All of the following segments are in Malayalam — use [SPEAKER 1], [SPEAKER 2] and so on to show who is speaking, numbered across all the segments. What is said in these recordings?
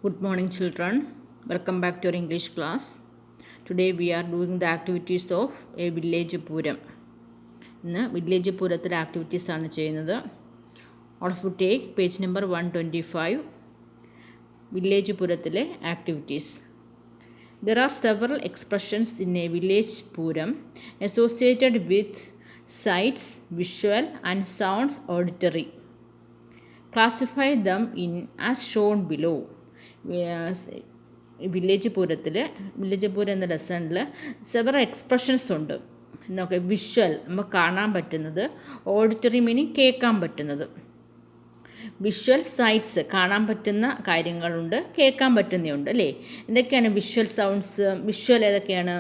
[SPEAKER 1] Good morning, children. Welcome back to our English class. Today we are doing the activities of a village pooram. ഇന്ന് വില്ലേജ് പൂരത്തിലെ ആക്ടിവിറ്റീസ് ആണ് ചെയ്യുന്നത്. All of you take page number 125. Village പൂരത്തിലെ activities. There are several expressions in a village pooram associated with sights, visual and sounds auditory. Classify them in as shown below. Village Pooram എന്ന ലെസണിൽ സെവറൽ എക്സ്പ്രഷൻസ് ഉണ്ട്. എന്നൊക്കെ വിഷ്വൽ നമുക്ക് കാണാൻ പറ്റുന്നത്, ഓഡിറ്ററി മീനിങ് കേൾക്കാൻ പറ്റുന്നത്. വിഷ്വൽ സൈറ്റ്സ് കാണാൻ പറ്റുന്ന കാര്യങ്ങളുണ്ട്, കേൾക്കാൻ പറ്റുന്നതുണ്ട് അല്ലേ. എന്തൊക്കെയാണ് വിഷ്വൽ സൗണ്ട്സ്? വിഷ്വൽ ഏതൊക്കെയാണ്?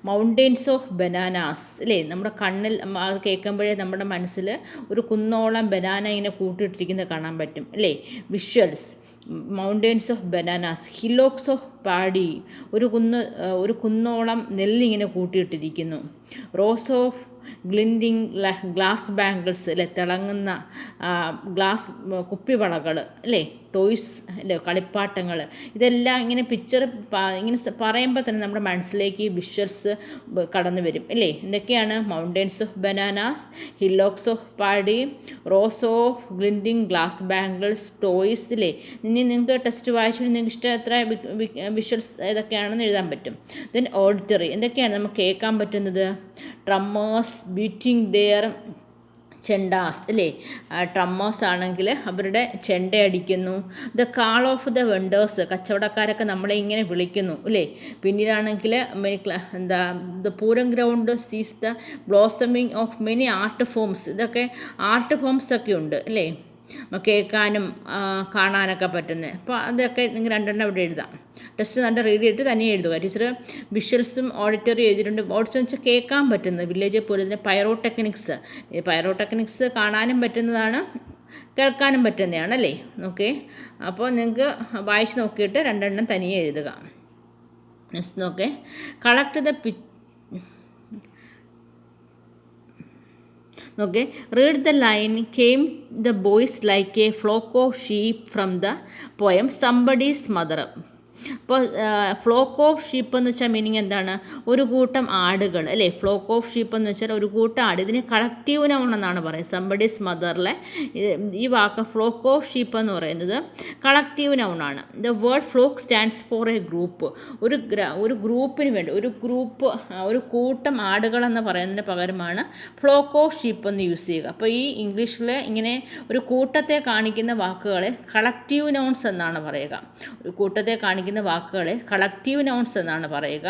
[SPEAKER 1] മൗണ്ടെയിൻസ് ഓഫ് ബനാനാസ് അല്ലേ. നമ്മുടെ കണ്ണിൽ അത് കേൾക്കുമ്പോഴേ നമ്മുടെ മനസ്സിൽ ഒരു കുന്നോളം ബനാന ഇങ്ങനെ കൂട്ടിയിട്ടിരിക്കുന്നത് കാണാൻ പറ്റും അല്ലേ. Visuals. Mountains of bananas, hillocks of paddy, ഒരു കുന്നോളം നെല്ലിങ്ങനെ കൂട്ടിയിട്ടിരിക്കുന്നു. Rows of glinting glass bangles അല്ലേ, തിളങ്ങുന്ന ഗ്ലാസ് കുപ്പിവളകൾ അല്ലേ. ടോയ്സ് അല്ലേ, കളിപ്പാട്ടങ്ങൾ. ഇതെല്ലാം ഇങ്ങനെ പിക്ചർ ഇങ്ങനെ പറയുമ്പോൾ തന്നെ നമ്മുടെ മനസ്സിലേക്ക് ഈ വിഷ്വൽസ് കടന്നു വരും അല്ലേ. എന്തൊക്കെയാണ്? Mountains of bananas, hillocks of paddy, rows of glinting glass bangles, toys അല്ലേ. ഇനി നിങ്ങൾക്ക് ടെക്സ്റ്റ് വായിച്ചിട്ട് നിങ്ങൾക്ക് ഇഷ്ടം എത്ര വിഷ്വൽസ് ഏതൊക്കെയാണെന്ന് എഴുതാൻ പറ്റും. Then auditory. എന്തൊക്കെയാണ് നമുക്ക് കേൾക്കാൻ പറ്റുന്നത്? ട്രമ്മേഴ്സ് ബീറ്റിംഗ് ദെയർ ചെണ്ടാസ് അല്ലേ. ട്രമ്മേഴ്സ് ആണെങ്കിൽ അവരുടെ ചെണ്ടയടിക്കുന്നു. The call of the vendors, കച്ചവടക്കാരൊക്കെ നമ്മളെ ഇങ്ങനെ വിളിക്കുന്നു അല്ലേ. പിന്നീടാണെങ്കിൽ the Pooram ground sees the blossoming of many art forms. ഇതൊക്കെ ആർട്ട് ഫോംസ് ഒക്കെ ഉണ്ട് അല്ലേ, കേൾക്കാനും കാണാനൊക്കെ പറ്റുന്നത്. അപ്പോൾ അതൊക്കെ നിങ്ങൾ രണ്ടെണ്ണം ഇവിടെ എഴുതാം. ടെസ്റ്റ് നല്ല റീഡ് ചെയ്തിട്ട് തന്നെ എഴുതുക. ടീച്ചർ വിഷ്വൽസും ഓഡിറ്ററി എഴുതിയിട്ടുണ്ട്. ഓഡിറ്ററി വെച്ചാൽ കേൾക്കാൻ പറ്റുന്നത്. വില്ലേജ് പൂരത്തിന് പൈറോടെക്നിക്സ് കാണാനും പറ്റുന്നതാണ്, കേൾക്കാനും പറ്റുന്നതാണ് അല്ലേ. ഓക്കെ, അപ്പോൾ നിങ്ങൾക്ക് വായിച്ച് നോക്കിയിട്ട് രണ്ടെണ്ണം തനിയെ എഴുതുക. നെക്സ്റ്റ് നോക്കേ. Collect the Okay, read the line. Came the boys like a flock of sheep from the poem Somebody's Mother. അപ്പോൾ ഫ്ലോക്ക് ഓഫ് ഷീപ്പ് എന്ന് വെച്ചാൽ മീനിങ് എന്താണ്? ഒരു കൂട്ടം ആടുകൾ അല്ലേ. ഫ്ലോക്ക് ഓഫ് ഷീപ്പ് എന്ന് വെച്ചാൽ ഒരു കൂട്ടം ആട്. ഇതിന് കളക്റ്റീവ് നൗൺ എന്നാണ് പറയുന്നത്. സംബഡീസ് മദറിലെ ഈ വാക്ക് ഫ്ലോക്ക് ഓഫ് ഷീപ്പ് എന്ന് പറയുന്നത് കളക്റ്റീവ് നൗണാണ്. The word flock stands for a group. ഒരു ഗ്രൂപ്പിന് വേണ്ടി ഒരു കൂട്ടം ആടുകളെന്ന് പറയുന്നതിന് പകരമാണ് ഫ്ലോക്ക് ഓഫ് ഷീപ്പ് എന്ന് യൂസ് ചെയ്യുക. അപ്പോൾ ഈ ഇംഗ്ലീഷിൽ ഇങ്ങനെ ഒരു കൂട്ടത്തെ കാണിക്കുന്ന വാക്കുകളെ കളക്റ്റീവ് നൗൺസ് എന്നാണ് പറയുക. ഒരു കൂട്ടത്തെ കാണിക്കുന്ന വാക്കുകളെ കളക്റ്റീവ് നൗൺസ് എന്നാണ് പറയുക.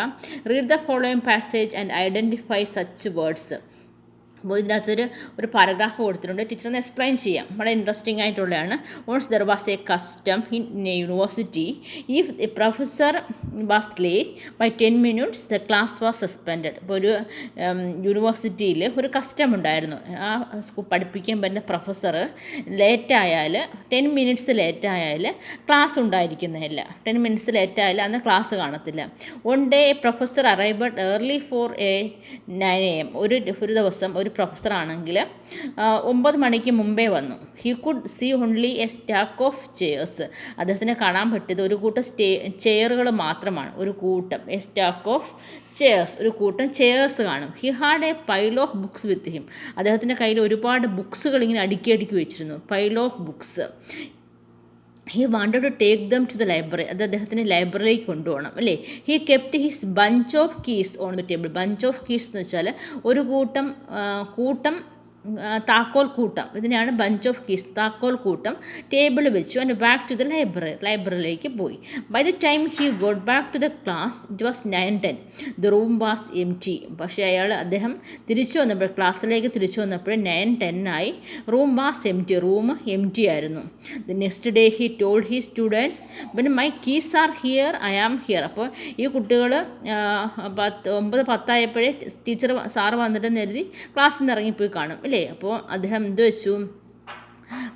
[SPEAKER 1] Read the following passage and identify such words. അപ്പോൾ ഇതിനകത്തൊരു പാരഗ്രാഫ് കൊടുത്തിട്ടുണ്ട്. ടീച്ചറിന് എക്സ്പ്ലെയിൻ ചെയ്യാം. വളരെ ഇൻട്രസ്റ്റിംഗ് ആയിട്ടുള്ളതാണ്. Once there was a custom in a university if a professor was late by 10 minutes the class was suspended. ഇപ്പോൾ ഒരു യൂണിവേഴ്സിറ്റിയിൽ ഒരു കസ്റ്റം ഉണ്ടായിരുന്നു. ആ പഠിപ്പിക്കാൻ പറ്റുന്ന പ്രൊഫസർ ലേറ്റായാൽ 10 minutes ലേറ്റായാൽ ക്ലാസ് ഉണ്ടായിരിക്കുന്നതല്ല. 10 minutes ലേറ്റായാൽ അന്ന് ക്ലാസ് കാണത്തില്ല. One day professor arrived early for a 9 AM. ഒരു ദിവസം ഒരു പ്രൊഫസർ ആണെങ്കിൽ 9 മണിക്ക് മുമ്പേ വന്നു. He could see only a stack of chairs. അദ്ദേഹത്തിന് കാണാൻ പറ്റിയത് ഒരു കൂട്ടം ചെയറുകൾ മാത്രമാണ്. ഒരു കൂട്ടം എ സ്റ്റാക്ക് ഓഫ് ചെയർസ്, ഒരു കൂട്ടം ചെയർസ് കാണും. He had a pile of books with him. അദ്ദേഹത്തിൻ്റെ കയ്യിൽ ഒരുപാട് ബുക്സുകൾ ഇങ്ങനെ അടുക്കി വെച്ചിരുന്നു. Pile of books. He wanted to take them to the library. അത് അദ്ദേഹത്തിന് ലൈബ്രറിയിലേക്ക് കൊണ്ടുപോകണം അല്ലേ. He kept his bunch of keys on the table. Bunch of keys എന്ന് വെച്ചാൽ ഒരു കൂട്ടം താക്കോൽ കൂട്ടം. ഇതിനാണ് ബഞ്ച് ഓഫ് കീസ്, താക്കോൽ കൂട്ടം. ടേബിൾ വെച്ചു ആൻഡ് ബാക്ക് ടു ദ ലൈബ്രറിയിലേക്ക് പോയി. By the time he got back to the class it was 9:10. The room was empty. പക്ഷേ അദ്ദേഹം ക്ലാസ്സിലേക്ക് തിരിച്ചു വന്നപ്പോൾ 9:10 ആയി. Room was empty. Room empty ആയിരുന്നു. The next day he told he students when my keys are here I am here. അപ്പോൾ ഈ കുട്ടികൾ 9:10 ആയപ്പോഴേ സാറ് വന്നിട്ടെന്ന് എഴുതി ക്ലാസ്സിൽ നിന്ന് ഇറങ്ങിപ്പോയി കാണും അല്ലേ. അപ്പോൾ അദ്ദേഹം എന്ത് വെച്ചു?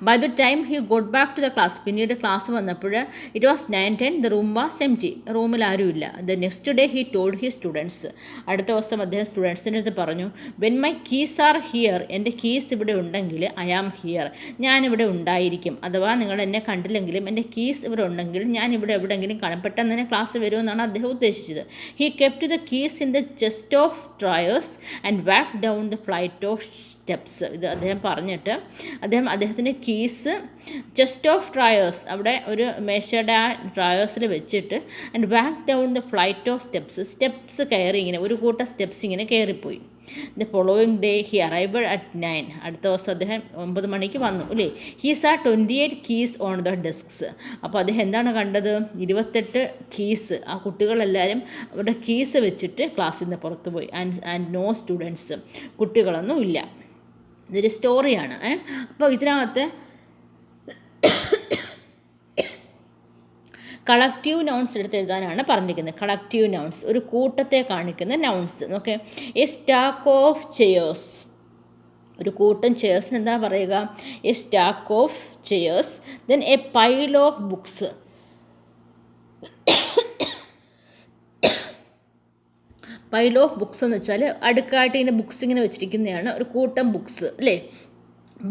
[SPEAKER 1] By the time he got back to the class, പിന്നീട് ക്ലാസ് വന്നപ്പോൾ it was 9:10, the room was empty, റൂമിൽ ആരുമില്ല. The next day he told his students, അടുത്ത ദിവസം അദ്ദേഹം സ്റ്റുഡൻസിൻ്റെ അടുത്ത് പറഞ്ഞു, when my keys are here, എൻ്റെ കീസ് ഇവിടെ ഉണ്ടെങ്കിൽ ഐ ആം ഹിയർ, ഞാനിവിടെ ഉണ്ടായിരിക്കും. അഥവാ നിങ്ങൾ എന്നെ കണ്ടില്ലെങ്കിലും എൻ്റെ കീസ് ഇവിടെ ഉണ്ടെങ്കിൽ ഞാൻ ഇവിടെ എവിടെയെങ്കിലും കാണും, പെട്ടെന്ന് തന്നെ ക്ലാസ് വരുമെന്നാണ് അദ്ദേഹം ഉദ്ദേശിച്ചത്. He kept the keys in the chest of dryers and walk down the flight of steps. ഇത് അദ്ദേഹം പറഞ്ഞിട്ട് അദ്ദേഹത്തിൻ്റെ കീസ് ചെസ്റ്റ് ഓഫ് ഡ്രയേഴ്സ്, അവിടെ ഒരു മേശയുടെ ആ ഡ്രയേഴ്സിൽ വെച്ചിട്ട്, and walk down the flight of steps കയറി, ഇങ്ങനെ ഒരു കൂട്ടം സ്റ്റെപ്സ് ഇങ്ങനെ കയറിപ്പോയി. The following day he arrived at 9, അടുത്ത ദിവസം അദ്ദേഹം 9 മണിക്ക് വന്നു അല്ലേ. ഹി സാ 28 കീസ് ഓൺ ദ ഡെസ്ക്സ്, അപ്പോൾ അദ്ദേഹം എന്താണ് കണ്ടത്? 28 കീസ്, ആ കുട്ടികളെല്ലാവരും അവരുടെ കീസ് വെച്ചിട്ട് ക്ലാസ്സിൽ നിന്ന് പുറത്തു പോയി. ആൻഡ് നോ സ്റ്റുഡൻസ്, കുട്ടികളൊന്നും ഇല്ല. ഇതൊരു സ്റ്റോറിയാണ്. അപ്പോൾ ഇതിനകത്ത് കളക്റ്റീവ് നൗൺസ് എടുത്ത് എഴുതാനാണ് പറഞ്ഞിരിക്കുന്നത്. കളക്റ്റീവ് നൗൺസ്, ഒരു കൂട്ടത്തെ കാണിക്കുന്ന nouns. Okay, A stack of chairs, ഒരു കൂട്ടം ചെയേഴ്സിന് എന്താ പറയുക? A stack of chairs. Then A pile of books, pile of books എന്ന് വെച്ചാൽ അടുക്കായിട്ട് ഇങ്ങനെ ബുക്സ് ഇങ്ങനെ വെച്ചിരിക്കുന്നതാണ്, ഒരു കൂട്ടം ബുക്സ് അല്ലേ.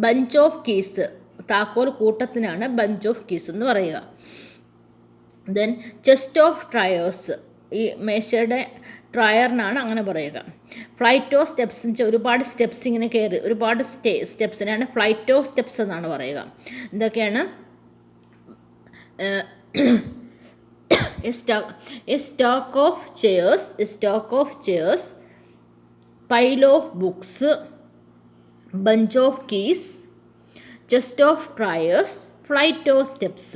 [SPEAKER 1] ബഞ്ച് ഓഫ് കീസ്, താക്കോൽ കൂട്ടത്തിനാണ് ബഞ്ച് ഓഫ് കീസ് എന്ന് പറയുക. ദെൻ ചെസ്റ്റ് ഓഫ് ട്രയേഴ്സ്, ഈ മേശയുടെ ട്രയറിനാണ് അങ്ങനെ പറയുക. ഫ്ലൈറ്റ് ഓഫ് സ്റ്റെപ്സ് എന്ന് വെച്ചാൽ ഒരുപാട് സ്റ്റെപ്സ് ഇങ്ങനെ കയറി, ഒരുപാട് സ്റ്റെപ്സിനാണ് ഫ്ലൈറ്റ് ഓഫ് സ്റ്റെപ്സ് എന്നാണ് പറയുക. എന്തൊക്കെയാണ്? A stock of chairs, pile of books, bunch of keys, chest of drawers, flight of steps.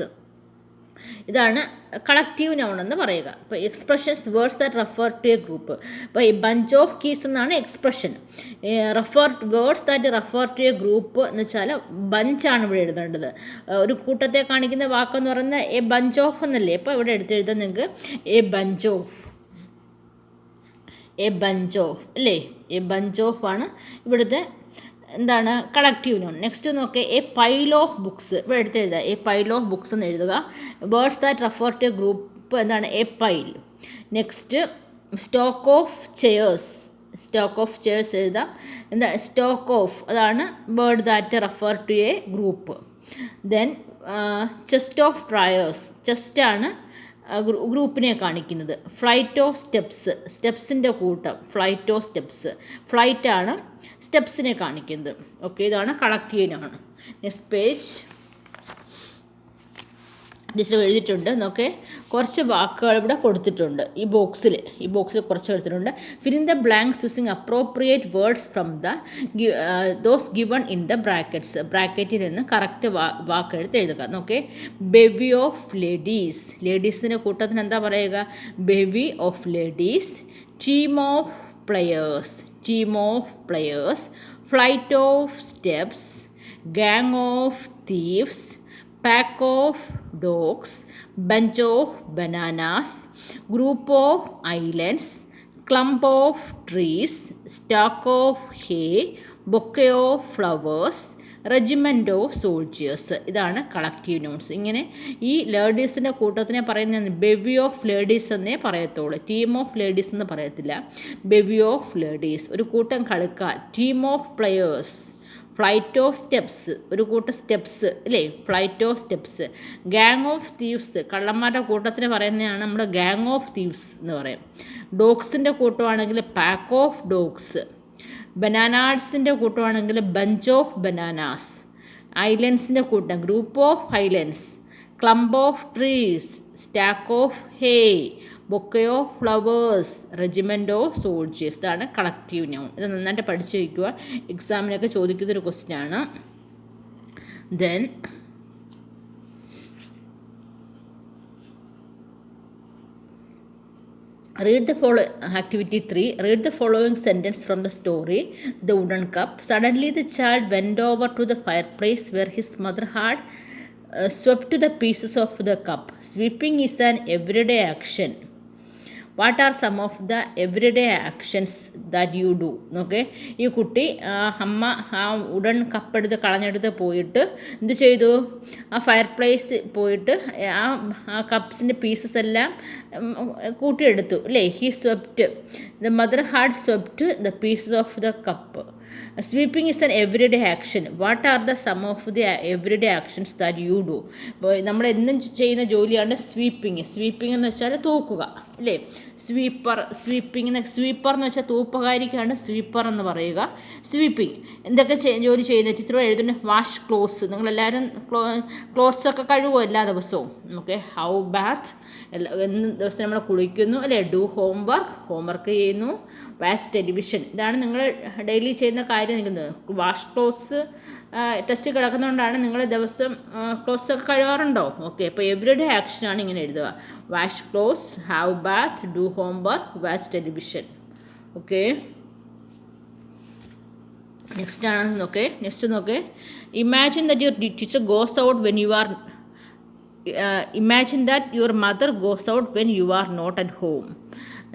[SPEAKER 1] ഇതാണ് കളക്റ്റീവ് നൗൺ എന്ന് പറയുക. ഇപ്പോൾ expressions, words that refer to a group. ഇപ്പോൾ ഈ ബഞ്ച് ഓഫ് കീസ് എന്നാണ് expression. Words that refer to a group എന്ന് വെച്ചാൽ ബഞ്ചാണ് ഇവിടെ എഴുതേണ്ടത്. ഒരു കൂട്ടത്തെ കാണിക്കുന്ന വാക്കെന്ന് പറയുന്നത് എ ബഞ്ച് ഓഫ് എന്നല്ലേ. ഇപ്പോൾ ഇവിടെ എടുത്തെഴുതാൻ നിങ്ങൾക്ക് എ ബഞ്ച് ഓഫ് അല്ലേ. എ ബഞ്ച് ഓഫ് ആണ് ഇവിടുത്തെ എന്താണ് കളക്റ്റീവ് നോൺ. നെക്സ്റ്റ് നോക്കുക, എ പൈൽ ഓഫ് ബുക്സ്, ഇവിടെ എടുത്ത് എഴുതുക എ പൈൽ ഓഫ് ബുക്സ് എന്ന് എഴുതുക. Words that refer to a group എന്താണ്? A pile. Next stock of chairs എഴുതാം. എന്താ? സ്റ്റോക്ക് ഓഫ്, അതാണ് word that refer to a group. Then chest of drawers, ചെസ്റ്റാണ് ഗ്രൂപ്പിനെ കാണിക്കുന്നത്. ഫ്ലൈറ്റ് ഓഫ് സ്റ്റെപ്സിൻ്റെ കൂട്ടം, ഫ്ലൈറ്റ് ഓഫ് സ്റ്റെപ്സ്, ഫ്ലൈറ്റാണ് സ്റ്റെപ്സിനെ കാണിക്കുന്നത്. ഓക്കെ, ഇതാണ് കളക്റ്റീവിനാണ്. നെക്സ്റ്റ് പേജ് ഡിസ്റ്റർ എഴുതിയിട്ടുണ്ട്. നോക്കെ, കുറച്ച് വാക്കുകൾ ഇവിടെ കൊടുത്തിട്ടുണ്ട്. ഈ ബോക്സിൽ കുറച്ച് എടുത്തിട്ടുണ്ട്. Fill in the blanks using appropriate words from those given in the brackets. ബ്രാക്കറ്റിൽ നിന്ന് കറക്റ്റ് വാക്കെടുത്ത് എഴുതുക. നോക്കെ, ബെവി ഓഫ് ലേഡീസ്, ലേഡീസിൻ്റെ കൂട്ടത്തിന് എന്താ പറയുക? Bevy of ladies. Team of players, flight of steps, gang of thieves, pack of dogs, bunch of bananas, group of islands, clump of trees, stalk of hay, bouquet of flowers, regiment of soldiers. ഇതാണ് കളക്റ്റീവ് നൗൺസ്. ഇങ്ങനെ ഈ ലേഡീസിൻ്റെ കൂട്ടത്തിനെ പറയുന്ന ബെവി ഓഫ് ലേഡീസ് എന്നേ പറയത്തുള്ളൂ, ടീം ഓഫ് ലേഡീസ് എന്ന് പറയത്തില്ല. ബെവി ഓഫ് ലേഡീസ്, ഒരു കൂട്ടം കളിക്കാർ. Team of players, flight of steps, ഒരു കൂട്ടം സ്റ്റെപ്സ് അല്ലേ, flight of steps. Gang of thieves, കള്ളന്മാരുടെ കൂട്ടത്തിന് പറയുന്നതാണ് നമ്മൾ ഗാങ് ഓഫ് തീവ്സ് എന്ന് പറയും. ഡോഗ്സിൻ്റെ കൂട്ടമാണെങ്കിൽ പാക്ക് ഓഫ് ഡോഗ്സ്. ബനാനാസിൻ്റെ കൂട്ടമാണെങ്കിൽ ബഞ്ച് ഓഫ് ബനാനാസ്. ഐലൻഡ്സിൻ്റെ കൂട്ടം group of islands. Clump of trees, stack of hay, bouquet of flowers, regiment of soldiers. ഇതാണ് കളക്റ്റീവ് നൗൺ. ഇത് നന്നായിട്ട് പഠിച്ചു വയ്ക്കുക, എക്സാമിനൊക്കെ ചോദിക്കുന്നൊരു ക്വസ്റ്റ്യനാണ്. Then Activity 3. Read the following sentence from the story, The Wooden Cup. Suddenly the child went over to the fireplace where his mother had swept the pieces of the cup. Sweeping is an everyday action. What are some of the everyday actions that you do. Okay, ഈ കുട്ടി അമ്മ ആ ഉടൻ കപ്പെടുത്ത് കളഞ്ഞെടുത്ത് പോയിട്ട് എന്ത് ചെയ്തു, ആ ഫയർ പ്ലേസ് പോയിട്ട് ആ കപ്സിൻ്റെ പീസസ് എല്ലാം കൂട്ടിയെടുത്തു അല്ലേ. He swept, the mother had swept the pieces of the cup. Sweeping is an everyday action. What are the sum of the everyday actions that you do. നമ്മൾ എന്നും ചെയ്യുന്ന ജോലിയാണ് സ്വീപ്പിംഗ്. സ്വീപ്പിംഗ് എന്ന് വെച്ചാൽ തൂക്കുക അല്ലേ. സ്വീപ്പിംഗ് എന്ന് വെച്ചാൽ തൂപ്പകാരിക്കാണ് സ്വീപ്പർ എന്ന് പറയുക. സ്വീപ്പിംഗ് എന്തൊക്കെ ജോലി ചെയ്യുന്ന ടീച്ചർ എഴുതുന്നു. വാഷ് ക്ലോത്ത്സ്, നിങ്ങളെല്ലാവരും ക്ലോത്ത്സൊക്കെ കഴുകുമോ എല്ലാ ദിവസവും. ഓക്കെ, ഹൗ ബാത്ത്, എന്ന് ദിവസം നമ്മൾ കുളിക്കുന്നു അല്ലേ. ഡു ഹോംവർക്ക് ചെയ്യുന്നു. വാച്ച് ടെലിവിഷൻ, ഇതാണ് നിങ്ങൾ ഡെയിലി ചെയ്യുന്ന കാര്യം. നിൽക്കുന്നത് വാഷ് ക്ലോത്ത്സ് ടെസ്റ്റ് കിടക്കുന്നതുകൊണ്ടാണ് നിങ്ങൾ ദിവസം ക്ലോത്ത്സൊക്കെ കഴുകാറുണ്ടോ. ഓക്കെ, അപ്പോൾ എവറിഡേ ആക്ഷനാണ് ഇങ്ങനെ എഴുതുക. Wash clothes, have bath, do homework, watch television. Okay, next നോക്കേ. Imagine that your teacher goes out when you are imagine that your mother goes out when you are not at home.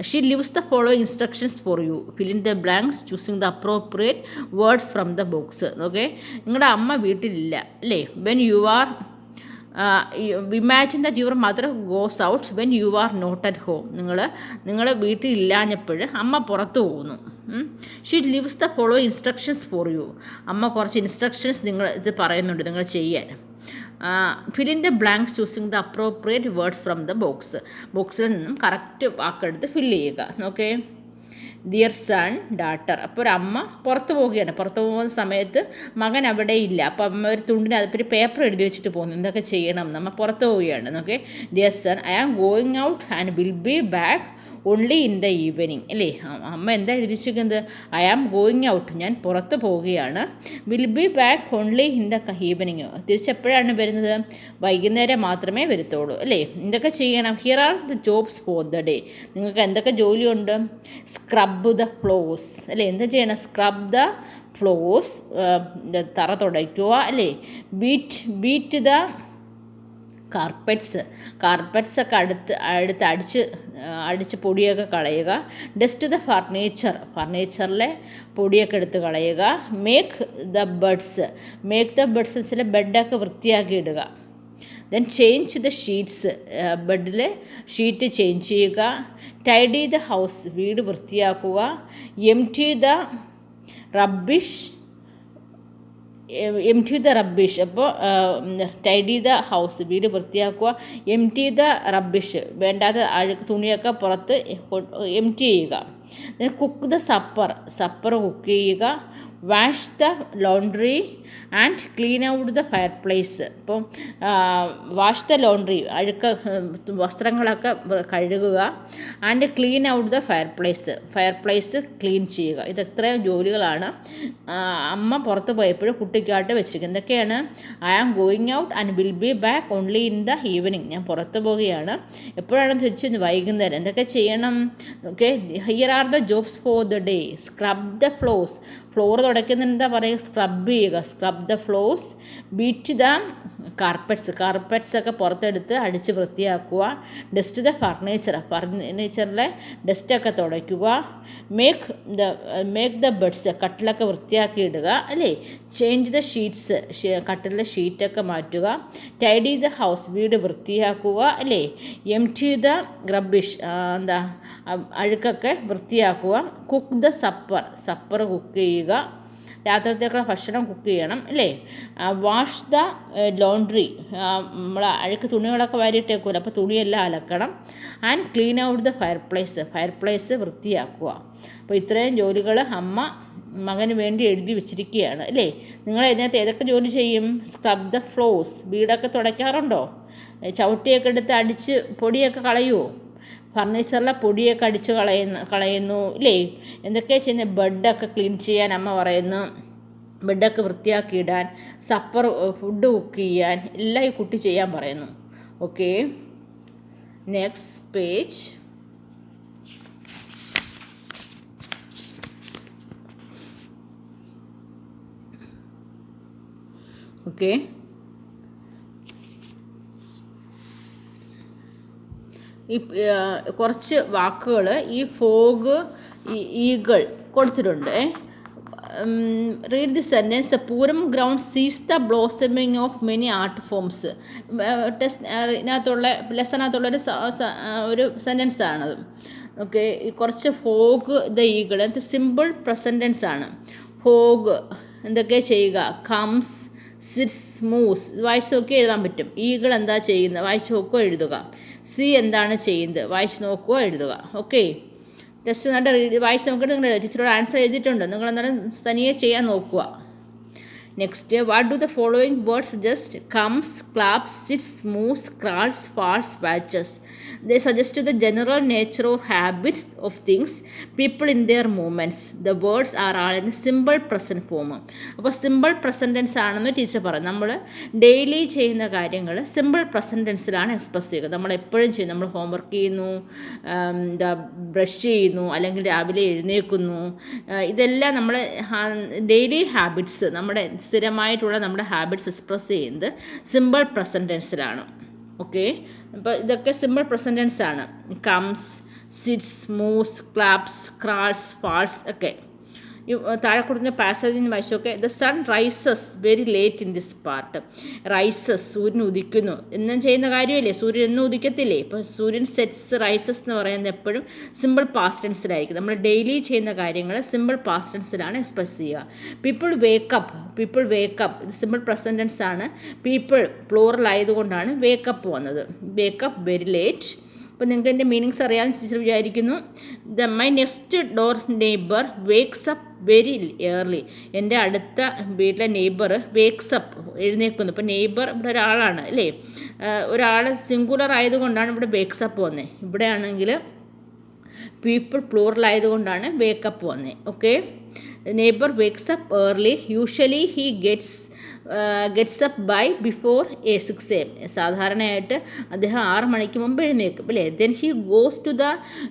[SPEAKER 1] She leaves the following instructions for you. Fill in the blanks choosing the appropriate words from the box. Okay, നിങ്ങളുടെ അമ്മ വീട്ടിലില്ല അല്ലേ. when you are imagine that your mother goes out when you are not at home. നിങ്ങൾ വീട്ടിലില്ലാഞ്ഞപ്പോൾ അമ്മ പുറത്തു പോകുന്നു. She leaves the following instructions for you. അമ്മ കുറച്ച് ഇൻസ്ട്രക്ഷൻസ് നിങ്ങൾ ഇത് പറയുന്നുണ്ട് നിങ്ങൾ ചെയ്യാൻ. Fill in the blanks choosing the appropriate words from the ബോക്സിൽ നിന്നും കറക്റ്റ് വാക്കെടുത്ത് ഫില്ല് ചെയ്യുക. Okay, dear son, daughter. അപ്പോൾ ഒരു അമ്മ പുറത്ത് പോവുകയാണ്. പുറത്ത് പോകുന്ന സമയത്ത് മകൻ അവിടെ ഇല്ല. അപ്പോൾ അമ്മ ഒരു തുണ്ടിന് അതിൽ പേപ്പർ എഴുതി വെച്ചിട്ട് പോകുന്നു എന്തൊക്കെ ചെയ്യണം. നമ്മൾ പുറത്ത് പോവുകയാണ്. Okay, dear son, I am going out and will be back only in the evening അല്ലേ. അമ്മ എന്താ എഴുതിച്ചിരിക്കുന്നത്, ഐ ആം ഗോയിങ് ഔട്ട്, ഞാൻ പുറത്ത് പോവുകയാണ്. Will be back only in the evening, തിരിച്ചെപ്പോഴാണ് വരുന്നത്, വൈകുന്നേരം മാത്രമേ വരത്തുള്ളൂ അല്ലേ. എന്തൊക്കെ ചെയ്യണം. Here are the jobs for the day. നിങ്ങൾക്ക് എന്തൊക്കെ ജോലിയുണ്ട്. സ്ക്രബ് ദ ഫ്ലോർസ് അല്ലേ. എന്താ ചെയ്യണം, സ്ക്രബ് ദ ഫ്ലോർസ്, തറ തുടയ്ക്കുക അല്ലേ. ബീറ്റ് ദ കാർപ്പറ്റ്സൊക്കെ അടിച്ച് പൊടിയൊക്കെ കളയുക. ഡസ്റ്റ് ദ ഫർണിച്ചറിലെ പൊടിയൊക്കെ എടുത്ത് കളയുക. മേക്ക് ദ ബെഡ്സ് വെച്ചാൽ ബെഡൊക്കെ വൃത്തിയാക്കി ഇടുക. ദെൻ ചേഞ്ച് ദ ഷീറ്റ്സ്, ബെഡിലെ ഷീറ്റ് ചേഞ്ച് ചെയ്യുക. ടൈഡി ദ ഹൗസ്, വീട് വൃത്തിയാക്കുക. എംപ്റ്റി ദ റബ്ബിഷ്, അപ്പോൾ ടൈഡി ദ ഹൗസ്, വീട് വൃത്തിയാക്കുക. എംപ്റ്റി ദ റബ്ബിഷ്, വേണ്ടാത്ത അഴുക്ക് തുണിയൊക്കെ പുറത്ത് എംപ്റ്റി ചെയ്യുക. കുക്ക് ദ സപ്പർ കുക്ക് ചെയ്യുക. Wash the laundry and clean out the fireplace. അപ്പം വാഷ് ദ ലോണ്ട്രി, വസ്ത്രങ്ങളൊക്കെ കഴുകുക. And clean out the fireplace clean ചെയ്യുക. ഇതെത്രയും ജോലികളാണ് അമ്മ പുറത്ത് പോയപ്പോഴും കുട്ടിക്കായിട്ട് വെച്ചിരിക്കുന്നത്. എന്തൊക്കെയാണ്, I am going out and will be back only in the evening, ഞാൻ പുറത്ത് പോവുകയാണ്, എപ്പോഴാണ് തിരിച്ച് വൈകുന്നേരം. എന്തൊക്കെ ചെയ്യണം. Okay, here are the jobs for the day. Scrub the floor തുടയ്ക്കുന്ന എന്താ പറയുക, സ്ക്രബ് ചെയ്യുക. Scrub the floors. Beat the കാർപ്പറ്റ്സൊക്കെ പുറത്തെടുത്ത് അടിച്ച് വൃത്തിയാക്കുക. ഡസ്റ്റ് ദ ഫർണിച്ചറിലെ ഡസ്റ്റൊക്കെ തുടയ്ക്കുക. മേക്ക് ദ ബെഡ്സ്, കട്ടിലൊക്കെ വൃത്തിയാക്കി ഇടുക അല്ലേ. ചേഞ്ച് ദ ഷീറ്റ്സ്, കട്ടിലെ ഷീറ്റൊക്കെ മാറ്റുക. ടൈഡി ദ ഹൗസ്, വീട് വൃത്തിയാക്കുക അല്ലേ. എംപ്റ്റി ദ റബ്ബിഷ്, അഴുക്കൊക്കെ വൃത്തിയാക്കുക. കുക്ക് ദ സപ്പർ കുക്ക് ചെയ്യുക. രാത്രിത്തേക്കുള്ള ഭക്ഷണം കുക്ക് ചെയ്യണം അല്ലേ. വാഷ് ദ ലോണ്ട്രി, നമ്മൾ അഴുക്ക് തുണികളൊക്കെ വാരിയിട്ടേക്കുമല്ലോ, അപ്പോൾ തുണിയെല്ലാം അലക്കണം. And clean out the fireplace വൃത്തിയാക്കുക. അപ്പോൾ ഇത്രയും ജോലികൾ അമ്മ മകന് വേണ്ടി എഴുതി വെച്ചിരിക്കുകയാണ് അല്ലേ. നിങ്ങൾ ഇതിനകത്ത് ഏതൊക്കെ ജോലി ചെയ്യും. സ്ക്രബ് ദ ഫ്ലോർസ്, വീടൊക്കെ തുടയ്ക്കാറുണ്ടോ. ചവിട്ടിയൊക്കെ എടുത്ത് അടിച്ച് പൊടിയൊക്കെ കളയുമോ. ഫർണിച്ചറിലെ പൊടിയൊക്കെ അടിച്ച് കളയുന്നു ഇല്ലേ. എന്തൊക്കെയാണ് ചെയ്യുന്നത്. ബെഡൊക്കെ ക്ലീൻ ചെയ്യാൻ അമ്മ പറയുന്നു. ബെഡൊക്കെ വൃത്തിയാക്കിയിടാൻ, ഫുഡ് കുക്ക് ചെയ്യാൻ എല്ലാം ഈ കുട്ടി ചെയ്യാൻ പറയുന്നു. Okay, next page. ഓക്കെ, ഈ കുറച്ച് വാക്കുകൾ ഈ ഫോഗ്, ഈഗിൾ കൊടുത്തിട്ടുണ്ട്. Read the sentence. The Pooram ground sees the blossoming of many art forms. ലെസനകത്തുള്ളൊരു ഒരു സെൻറ്റൻസ് ആണത്. ഓക്കെ, കുറച്ച് ഫോഗ് ദ ഈഗിൾ അത് സിമ്പിൾ പ്രസൻറ്റൻസ് ആണ്. ഫോഗ് എന്തൊക്കെ ചെയ്യുക? Comes, sits, moves. ഇത് വായിച്ച് നോക്കി എഴുതാൻ പറ്റും. ഈഗിൾ എന്താ ചെയ്യുന്നത്? വായിച്ച് നോക്കുക, എഴുതുക. സി എന്താണ് ചെയ്യുന്നത്? വായിച്ച് നോക്കുക, എഴുതുക. ഓക്കെ, ടെസ്റ്റ് നന്നായിട്ട് വായിച്ച് നോക്കിയിട്ട് നിങ്ങൾ ടീച്ചറോട് ആൻസർ എഴുതിയിട്ടുണ്ട്. നിങ്ങൾ അന്നേരം തനിയെ ചെയ്യാൻ നോക്കുക. Next, what do the following words just? Comes, claps, sits, moves, crawls, falls, watches. They suggest the general nature or habits of things, people in their movements. The words are all in simple present form. അപ്പോൾ സിമ്പിൾ പ്രസൻറ്റ് ടെൻസ് ആണെന്ന് ടീച്ചർ പറയും. നമ്മൾ ഡെയിലി ചെയ്യുന്ന കാര്യങ്ങൾ സിമ്പിൾ പ്രസൻറ്റ് ടെൻസിലാണ് എക്സ്പ്രസ് ചെയ്യുക. നമ്മൾ എപ്പോഴും ചെയ്യും. നമ്മൾ ഹോംവർക്ക് ചെയ്യുന്നു, ബ്രഷ് ചെയ്യുന്നു, അല്ലെങ്കിൽ രാവിലെ എഴുന്നേൽക്കുന്നു. ഇതെല്ലാം നമ്മൾ ഡെയിലി ഹാബിറ്റ്സ്, നമ്മുടെ സ്ഥിരമായിട്ടുള്ള നമ്മുടെ ഹാബിറ്റ്സ് എക്സ്പ്രസ് ചെയ്യുന്നത് സിമ്പിൾ പ്രസൻറ്റ് ടെൻസിലാണ്. ഓക്കെ, അപ്പോൾ ഇതൊക്കെ സിമ്പിൾ പ്രസൻറ്റ് ടെൻസ് ആണ്. Comes, sits, moves, claps, crawls, falls ഒക്കെ. ഈ താഴെ കൊടുക്കുന്ന പാസേജിന് വായിച്ചൊക്കെ. The sun rises very late in this part. Rises, സൂര്യൻ ഉദിക്കുന്നു. എന്നും ചെയ്യുന്ന കാര്യമല്ലേ, സൂര്യൻ എന്നും ഉദിക്കത്തില്ലേ? ഇപ്പോൾ സൂര്യൻ സെറ്റ്സ്, റൈസസ് എന്ന് പറയുന്നത് എപ്പോഴും സിമ്പിൾ പാസ്റ്റ് ടെൻസിലായിരിക്കും. നമ്മൾ ഡെയിലി ചെയ്യുന്ന കാര്യങ്ങൾ സിമ്പിൾ പാസ്റ്റ് ടെൻസിലാണ് എക്സ്പ്രസ് ചെയ്യുക. പീപ്പിൾ വേക്കപ്പ്, പീപ്പിൾ വേക്കപ്പ് ഇത് സിമ്പിൾ പ്രസൻറ്റ് ടെൻസ് ആണ്. പീപ്പിൾ പ്ലൂറൽ ആയതുകൊണ്ടാണ് വേക്കപ്പ് വന്നത്. Wake up very late. അപ്പോൾ നിങ്ങൾക്ക് എൻ്റെ മീനിങ്സ് അറിയാമെന്ന് ടീച്ചർ വിചാരിക്കുന്നു. My next door neighbour wakes up very early. എൻ്റെ അടുത്ത വീട്ടിലെ നെയ്ബർ വേക്സ് അപ്പ്, എഴുന്നേൽക്കുന്നു. ഇപ്പോൾ നെയ്ബർ ഇവിടെ ഒരാളാണ് അല്ലേ, ഒരാൾ സിംഗുലർ ആയതുകൊണ്ടാണ് ഇവിടെ വേക്സ് അപ്പ് വന്നത്. ഇവിടെ ആണെങ്കിൽ പീപ്പിൾ പ്ലൂറൽ ആയതുകൊണ്ടാണ് വേക്കപ്പ് വന്നത്. Okay, neighbour wakes up early. Usually he gets up by before 6 AM. സാധാരണയായിട്ട് അദ്ദേഹം 6 മണിക്ക് മുമ്പ് എഴുന്നേൽക്കും അല്ലേ. Then he goes to the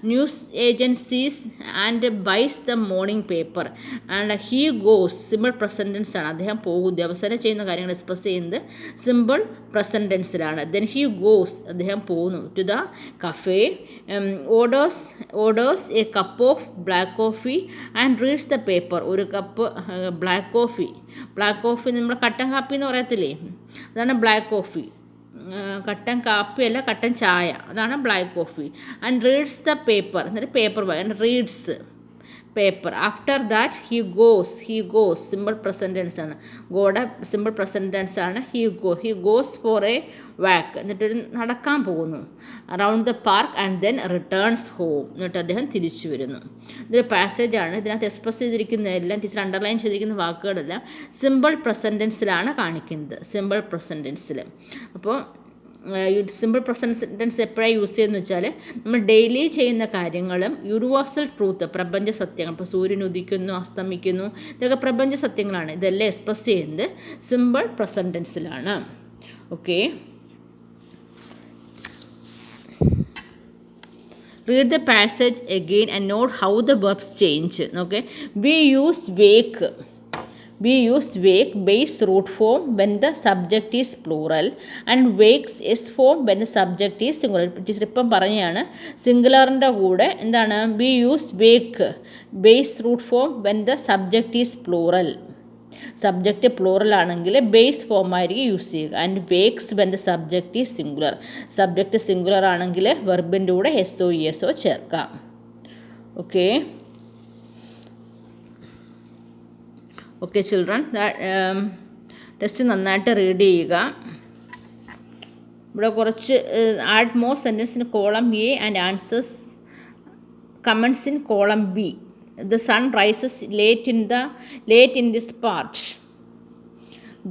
[SPEAKER 1] news agencies and buys the morning paper. And he goes simple present tense ആണ്. അദ്ദേഹം പോകും, ദിവസേന ചെയ്യുന്ന കാര്യങ്ങൾ എക്സ്പ്രസ് ചെയ്യുന്നത് സിമ്പിൾ പ്രസൻറ്റ് ടെൻസിലാണ്. ദെൻ ഹി ഗോസ്, അദ്ദേഹം പോകുന്നു. To the cafe, orders a cup of black coffee and reads the paper. ഒരു കപ്പ് ബ്ലാക്ക് കോഫി നമ്മൾ കട്ടൻ കാപ്പി എന്ന് പറയത്തില്ലേ, അതാണ് ബ്ലാക്ക് കോഫി. കട്ടൻ കാപ്പിയല്ല, കട്ടൻ ചായ, അതാണ് black coffee. And reads the paper, എന്നിട്ട് paper reads paper. After that he goes simple present tense ആണ്. ഗോയുടെ സിമ്പിൾ പ്രസൻറ്റ് ടെൻസ് ആണ്. He goes for a walk, എന്നിട്ടൊരു നടക്കാൻ പോകുന്നു. Around the park and then returns home, എന്നിട്ട് അദ്ദേഹം തിരിച്ചു വരുന്നു. ഇതൊരു പാസേജാണ്. ഇതിനകത്ത് എക്സ്പ്രസ് ചെയ്തിരിക്കുന്നതെല്ലാം, ടീച്ചർ അണ്ടർലൈൻ ചെയ്തിരിക്കുന്ന വാക്കുകളെല്ലാം സിമ്പിൾ പ്രസൻറ്റ് ടെൻസിലാണ് കാണിക്കുന്നത്. സിമ്പിൾ പ്രസൻറ്റ് ടെൻസിൽ. അപ്പോൾ സിമ്പിൾ പ്രസൻറ്റ് ടെൻസ് എപ്പോഴാണ് യൂസ് ചെയ്യുന്നത് വെച്ചാൽ നമ്മൾ ഡെയിലി ചെയ്യുന്ന കാര്യങ്ങളും യൂണിവേഴ്സൽ ട്രൂത്ത്, പ്രപഞ്ച സത്യങ്ങൾ, ഇപ്പോൾ സൂര്യൻ ഉദിക്കുന്നു, അസ്തമിക്കുന്നു, ഇതൊക്കെ പ്രപഞ്ച സത്യങ്ങളാണ്. ഇതെല്ലാം എക്സ്പ്രസ് ചെയ്യുന്നത് സിമ്പിൾ പ്രസൻറ്റ് ടെൻസിലാണ്. Okay, read the passage again and note how the verbs change. Okay, we use wake base root form when the subject is plural and wakes s form when the subject is singular. Teacher ഇപ്പം പറഞ്ഞതാണ് സിംഗുലറിൻ്റെ കൂടെ എന്താണ് we use wake base root form when the subject is plural. Subject plural ആണെങ്കിൽ ബേസ് ഫോം ആയിരിക്കും യൂസ് ചെയ്യുക. And wakes when the subject is singular. Subject singular ആണെങ്കിൽ വെർബിൻ്റെ കൂടെ S O E S O ചേർക്കാം. ഓക്കെ ചിൽഡ്രൻ, ടെസ്റ്റ് നന്നായിട്ട് റീഡ് ചെയ്യുക. ഇവിടെ കുറച്ച് add more sentence in column A and answers comments in column B. The sun rises late in this part.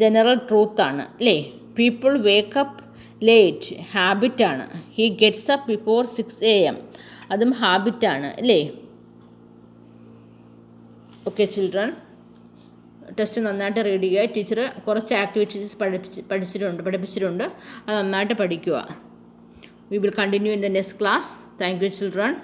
[SPEAKER 1] General truth ആണ് അല്ലേ. People wake up late, habit ആണ്. He gets up before 6 AM, അതും ഹാബിറ്റാണ് അല്ലേ. ഓക്കെ ചിൽഡ്രൻ, ടെസ്റ്റ് നന്നായിട്ട് റീഡ് ചെയ്യുക. ടീച്ചർ കുറച്ച് ആക്ടിവിറ്റീസ് പഠിപ്പിച്ചിട്ടുണ്ട്, അത് നന്നായിട്ട് പഠിക്കുക. We will continue in the next class. Thank you children.